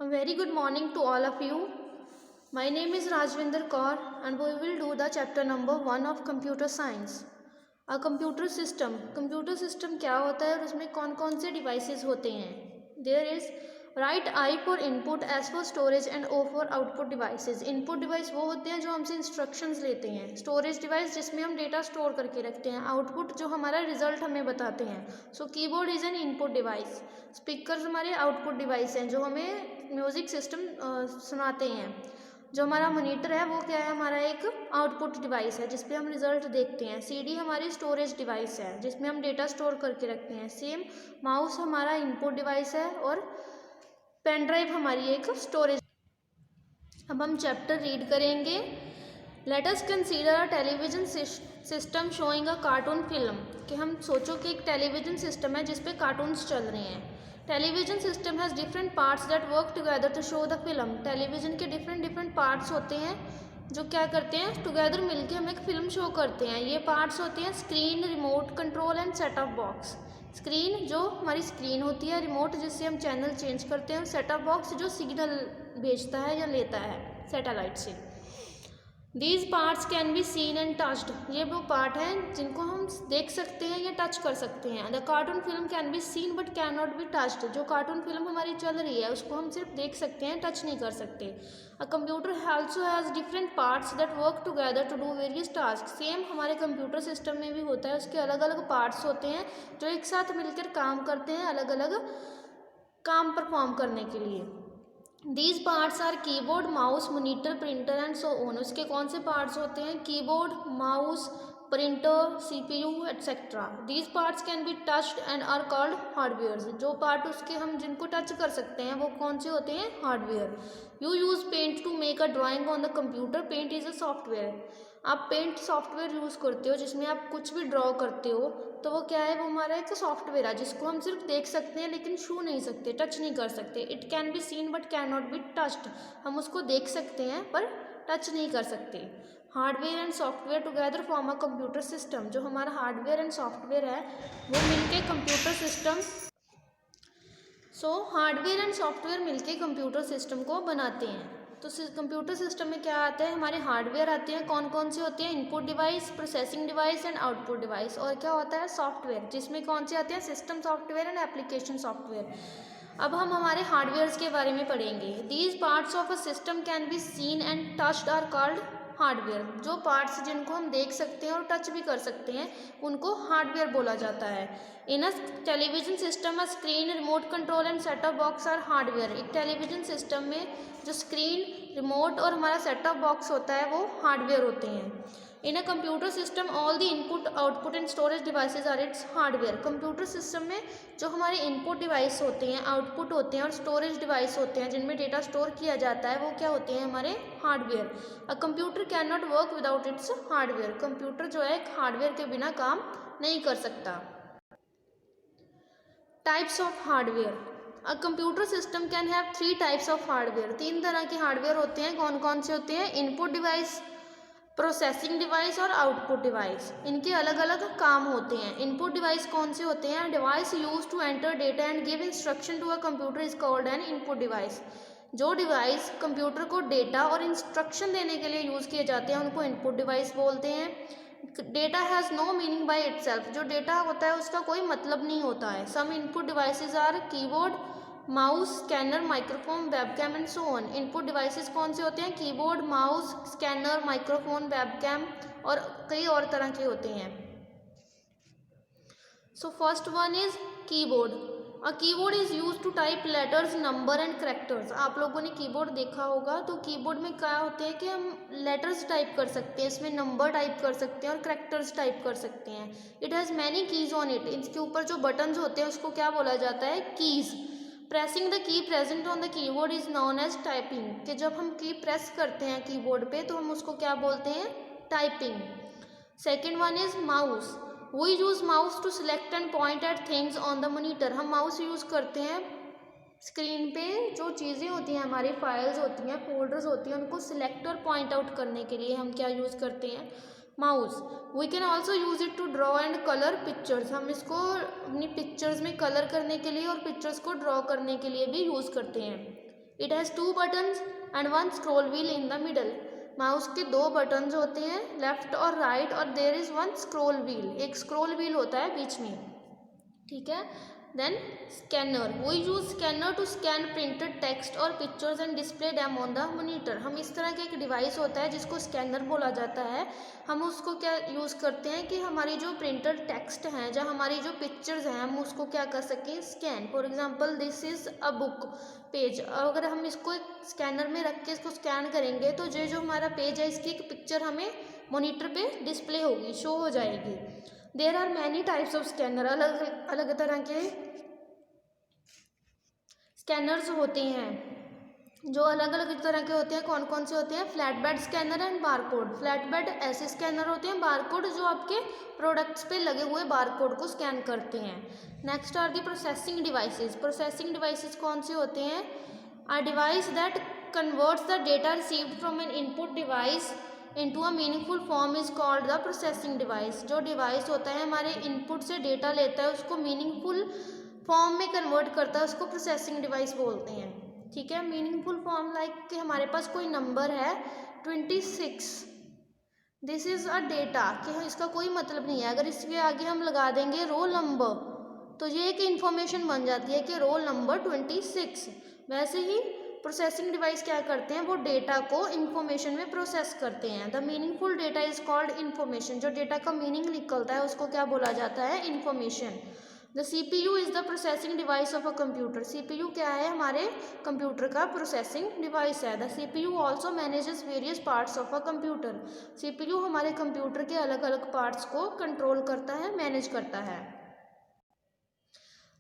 A very good morning to all of you. My name is Rajvinder Kaur and we will do the chapter number 1 of computer science. A computer system. Computer system क्या होता है और उसमें कौन कौन से devices होते हैं? There is right I for input, S for storage and O for output devices. Input device वो होते हैं जो हमसे instructions लेते हैं. Storage device जिसमें हम data store करके रखते हैं. Output जो हमारा result हमें बताते हैं. So keyboard is an input device. Speakers हमारे output device हैं जो हमें म्यूज़िक सिस्टम सुनाते हैं. जो हमारा मॉनिटर है वो क्या है, हमारा एक आउटपुट डिवाइस है जिसपे हम रिजल्ट देखते हैं. सीडी हमारी स्टोरेज डिवाइस है जिसमें हम डेटा स्टोर करके रखते हैं. सेम माउस हमारा इनपुट डिवाइस है और पेन ड्राइव हमारी एक स्टोरेज. अब हम चैप्टर रीड करेंगे. Let us consider a television system showing a cartoon film. कि हम सोचो कि एक टेलीविजन सिस्टम है जिसपे कार्टून्स चल रहे हैं. Television system has different parts that work together to show the film. Television के डिफरेंट पार्ट्स होते हैं जो क्या करते हैं, टुगेदर मिलके हम एक फिल्म शो करते हैं. ये पार्ट्स होते हैं screen, remote control and set of box. Screen जो हमारी स्क्रीन होती है, रिमोट जिससे हम चैनल चेंज करते हैं, सेट ऑफ बॉक्स जो सिग्नल भेजता है या लेता है सैटेलाइट से. These parts can be seen and touched. ये वो पार्ट हैं जिनको हम देख सकते हैं या टच कर सकते हैं. The cartoon film can be scene but can not be touched. जो कार्टून फिल्म हमारी चल रही है उसको हम सिर्फ देख सकते हैं, टच नहीं कर सकते. A computer also has different parts that work together to do various task. Same हमारे कंप्यूटर सिस्टम में भी होता है, उसके अलग अलग पार्ट्स होते हैं जो एक साथ मिलकर काम करते हैं अलग अलग काम परफॉर्म करने के लिए. These parts are keyboard, mouse, monitor, printer and so on. उसके कौन से पार्ट्स होते हैं? Keyboard, mouse, printer, CPU etcetera. These parts can be touched and are called hardware. जो पार्ट उसके हम जिनको टच कर सकते हैं वो कौन से होते हैं? Hardware. You use paint to make a drawing on the computer. Paint is a software. आप पेंट सॉफ्टवेयर यूज़ करते हो जिसमें आप कुछ भी ड्रॉ करते हो, तो वो क्या है, वो हमारा एक सॉफ्टवेयर है जिसको हम सिर्फ देख सकते हैं लेकिन छू नहीं सकते, टच नहीं कर सकते. It can be scene but can not be touched. हम उसको देख सकते हैं पर टच नहीं कर सकते. Hardware and software together form a computer system. जो हमारा हार्डवेयर एंड सॉफ्टवेयर है वो मिलके computer system. Hardware and software मिलके कंप्यूटर सिस्टम को बनाते हैं. तो कंप्यूटर सिस्टम में क्या आता है, हमारे हार्डवेयर आते हैं. कौन कौन से होते हैं? Input device, processing device and output device. और क्या होता है? सॉफ्टवेयर, जिसमें कौन से आते हैं? System software and application software. अब हम हमारे हार्डवेयर्स के बारे में पढ़ेंगे. These parts of a system can be seen and touched are called hardware. जो पार्ट्स जिनको हम देख सकते हैं और टच भी कर सकते हैं उनको हार्डवेयर बोला जाता है. In a television system a screen, remote control and set of box are hardware. एक टेलीविजन सिस्टम में जो स्क्रीन, रिमोट और हमारा सेट ऑफ बॉक्स होता है वो हार्डवेयर होते हैं. In a computer system all the input, output and storage devices are its hardware. Computer system में जो हमारे इनपुट डिवाइस होते हैं, आउटपुट होते हैं और स्टोरेज डिवाइस होते हैं जिनमें डेटा स्टोर किया जाता है, वो क्या होते हैं? हमारे hardware. A computer can not work without its hardware. Computer जो है एक हार्डवेयर के बिना काम नहीं कर सकता. Types of hardware. A computer system can have 3 types of hardware. 3 तरह के हार्डवेयर होते हैं. कौन कौन से होते हैं? इनपुट डिवाइस, प्रोसेसिंग डिवाइस और आउटपुट डिवाइस. इनके अलग अलग काम होते हैं. इनपुट डिवाइस कौन से होते हैं? Device use to enter data and give instruction to a computer is called an input device. जो डिवाइस कंप्यूटर को डेटा और इंस्ट्रक्शन देने के लिए यूज़ किए जाते हैं उनको इनपुट डिवाइस बोलते हैं. Data has no meaning by itself. जो डेटा होता है उसका कोई मतलब नहीं होता है. Some input devices are keyboard, mouse, scanner, microphone, webcam and so on. Input devices कौन से होते हैं? Keyboard, mouse, scanner, microphone, webcam और कई और तरह के होते हैं. So first one is keyboard. A keyboard is use to type letters, number and characters. आप लोगों ने कीबोर्ड देखा होगा. तो कीबोर्ड में क्या होते हैं कि हम लेटर्स टाइप कर सकते हैं, इसमें नंबर टाइप कर सकते हैं और करेक्टर्स टाइप कर सकते हैं. It has many keys on it. इसके ऊपर जो बटन्स होते हैं उसको क्या बोला जाता है? Keys. Pressing the key present on the keyboard is known as typing. कि जब हम की प्रेस करते हैं कीबोर्ड पे तो हम उसको क्या बोलते हैं? Typing. Second one is mouse. We use mouse to select and point at things on the monitor. हम माउस यूज करते हैं स्क्रीन पे जो चीज़ें होती हैं, हमारी फाइल्स होती हैं, फोल्डर्स होती हैं, उनको सिलेक्ट और पॉइंट आउट करने के लिए हम क्या यूज़ करते हैं? Mouse. We can also use it to draw and colour pictures. हम इसको अपनी पिक्चर्स में कलर करने के लिए और पिक्चर्स को ड्रॉ करने के लिए भी यूज़ करते हैं. It has 2 buttons and 1 scroll wheel in the middle. Mouse के 2 बटन्स होते हैं, लेफ्ट और राइट, और देयर इज़ 1 स्क्रॉल व्हील, एक स्क्रॉल व्हील होता है बीच में, ठीक है। Then scanner, we use scanner to scan printed text और pictures and display them on the monitor. हम इस तरह का एक डिवाइस होता है जिसको स्कैनर बोला जाता है। हम उसको क्या यूज़ करते हैं कि हमारी जो प्रिंटेड टेक्स्ट हैं, जो हमारी जो पिक्चर्स हैं, हम उसको क्या कर सकें, scan. For example this is a book page, अगर हम इसको एक स्कैनर में रख के इसको स्कैन करेंगे तो जो हमारा पेज है इसकी एक पिक्चर हमें मॉनिटर पे डिस्प्ले होगी, शो हो जाएगी। There are many types of scanner, अलग अलग तरह के स्कैनर्स होते हैं जो अलग अलग तरह के होते हैं। कौन कौन से होते हैं, flat bed scanner and barcode. Flat bed ऐसे स्कैनर होते हैं, बारकोड जो आपके प्रोडक्ट्स पे लगे हुए बारकोड को स्कैन करते हैं। Next are the processing devices. Processing devices कौन से होते हैं, a device that converts the data received from an input device into a meaningful form is called the processing device. जो डिवाइस होता है हमारे इनपुट से डेटा लेता है, उसको मीनिंगफुल फॉर्म में कन्वर्ट करता है, उसको प्रोसेसिंग डिवाइस बोलते हैं, ठीक है। मीनिंगफुल फॉर्म लाइक कि हमारे पास कोई नंबर है 26, दिस इज़ अ डेटा, कि इसका कोई मतलब नहीं है, अगर इसके आगे हम लगा देंगे रोल नंबर तो ये एक इन्फॉर्मेशन बन जाती है कि रोल नंबर 26। वैसे ही प्रोसेसिंग डिवाइस क्या करते हैं, वो डेटा को इन्फॉर्मेशन में प्रोसेस करते हैं। The meaningful data is called information. जो डेटा का मीनिंग निकलता है उसको क्या बोला जाता है, information. The CPU is the processing device of a computer. CPU क्या है, हमारे कंप्यूटर का प्रोसेसिंग डिवाइस है। The CPU also manages various parts of a computer. CPU हमारे कंप्यूटर के अलग अलग पार्ट्स को कंट्रोल करता है, मैनेज करता है।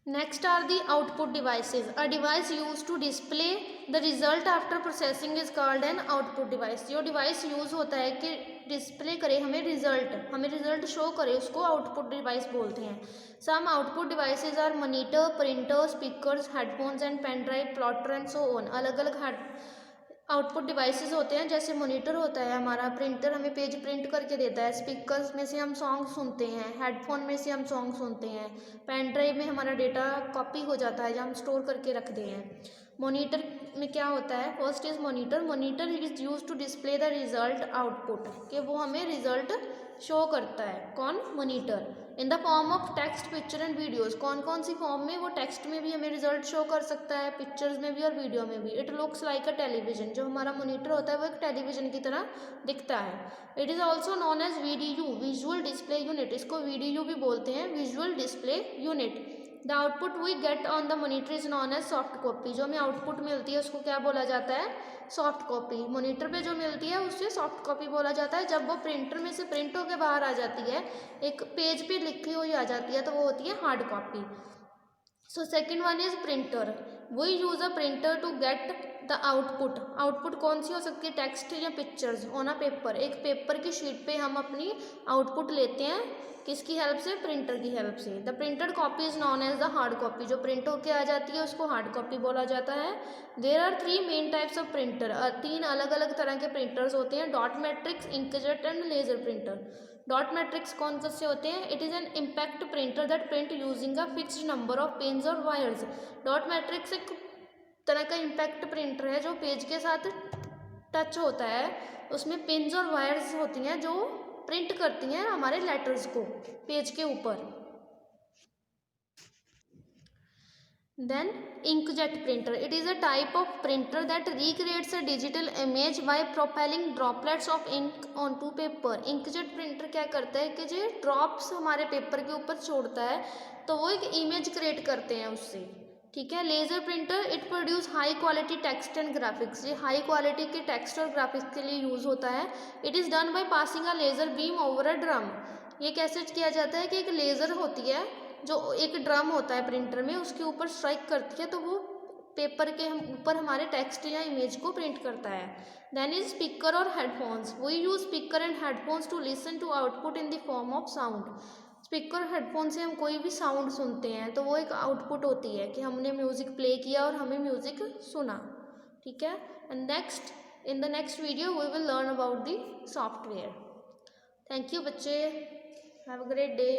Next are the output devices. A device used to display the result after processing is called an output device. जो डिवाइस यूज़ होता है कि डिस्प्ले करे हमें रिजल्ट शो करे, उसको आउटपुट डिवाइस बोलते हैं। Some output devices are monitor, printer, speakers, headphones and pen drive, plotter and so on. अलग अलग आउटपुट डिवाइसेस होते हैं, जैसे मॉनिटर होता है हमारा, प्रिंटर हमें पेज प्रिंट करके देता है, स्पीकर्स में से हम सॉन्ग सुनते हैं, हेडफोन में से हम सॉन्ग सुनते हैं, पेन ड्राइव में हमारा डेटा कॉपी हो जाता है जहाँ हम स्टोर करके रखते हैं। मॉनिटर में क्या होता है, first is monitor. Monitor is use to display the result output, कि वो हमें रिजल्ट शो करता है, कौन, monitor. In the form of text, picture and videos. कौन कौन सी फॉर्म में, वो टेक्स्ट में भी हमें रिजल्ट शो कर सकता है, पिक्चर्स में भी और वीडियो में भी। It looks like a television. जो हमारा मॉनिटर होता है वो एक टेलीविजन की तरह दिखता है। It is also known as VDU, visual display unit. इसको VDU भी बोलते हैं, visual display unit. The output we get on the monitor is known as soft copy. जो हमें आउटपुट मिलती है उसको क्या बोला जाता है, सॉफ्ट कॉपी। मॉनिटर पे जो मिलती है उससे सॉफ्ट कॉपी बोला जाता है। जब वो प्रिंटर में से प्रिंट होकर बाहर आ जाती है, एक पेज पे लिखी हुई आ जाती है, तो वो होती है hard copy. So second one is printer. We use a printer to get the output. Output कौन सी हो सकती है, टेक्स्ट या पिक्चर्स ऑन अ पेपर। एक पेपर की शीट पे हम अपनी आउटपुट लेते हैं, किसकी हेल्प से, प्रिंटर की हेल्प से। The printed copy is known as the hard copy. जो प्रिंट होके आ जाती है उसको हार्ड कॉपी बोला जाता है। There are 3 main types of printer. 3 अलग अलग तरह के प्रिंटर्स होते हैं, dot matrix, inkjet and laser printer. Dot matrix कौन से होते हैं, it is an impact printer that print using a fixed number of pens और वायर्स। डॉट मैट्रिक्स एक तरह का इम्पैक्ट प्रिंटर है जो पेज के साथ टच होता है, उसमें पिन्स और वायर्स होती हैं जो प्रिंट करती हैं हमारे लेटर्स को पेज के ऊपर। Then inkjet printer, it is a type of printer that recreates a digital image by propelling droplets of ink onto paper. inkjet printer क्या करता है कि जो ड्रॉप्स हमारे पेपर के ऊपर छोड़ता है तो वो एक इमेज क्रिएट करते हैं उससे, ठीक है। Laser printer, it produce high quality text and graphics. ये हाई क्वालिटी के टेक्स्ट और ग्राफिक्स के लिए यूज़ होता है। It is done by passing a laser beam over a drum. ये कैसे किया जाता है कि एक लेज़र होती है जो एक ड्रम होता है प्रिंटर में, उसके ऊपर स्ट्राइक करती है तो वो पेपर के ऊपर हमारे टेक्स्ट या इमेज को प्रिंट करता है। देन इज स्पीकर और headphones. We use speaker and headphones to listen to output in the form of sound. Speaker headphone से हम कोई भी साउंड सुनते हैं तो वो एक आउटपुट होती है कि हमने म्यूज़िक प्ले किया और हमें म्यूज़िक सुना, ठीक है। And next, in the next video we will learn about the software. Thank you बच्चे, हैव अ ग्रेट डे।